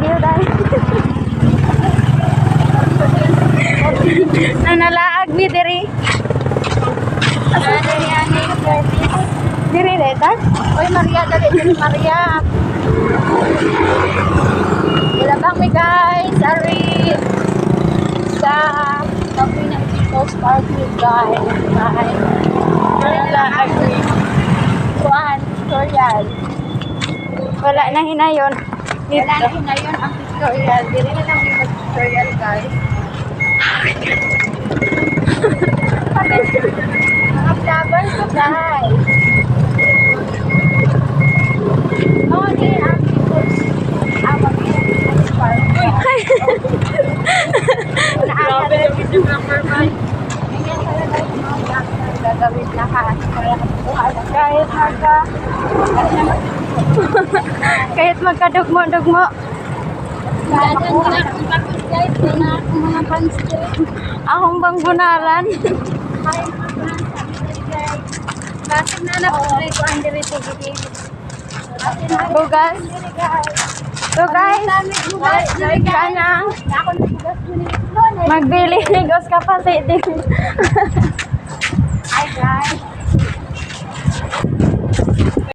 video dahil. Nanalaag mi diri. Diri deta? Oy Maria dali diri Maria. Ilabang mi guys, ari sa Cafe ng People's Park guys. Nanalaag mi. Kuan, tutorial. Wala na hinayon. Wala na hinayon ang tutorial. Dili na lang yung tutorial guys. Mga vloggers ko guys. No, ni ang People's Park. Grabe yung video number 5. Ganyan talaga yung mga vlogs na gagawin lahat. Kahit magkadugmo-dugmo. Mga fans akong bang bunaran. Bakit na nakulit ko ang dirito bugas. So guys, kanang magbili ni Gos Kapatid. Hi guys.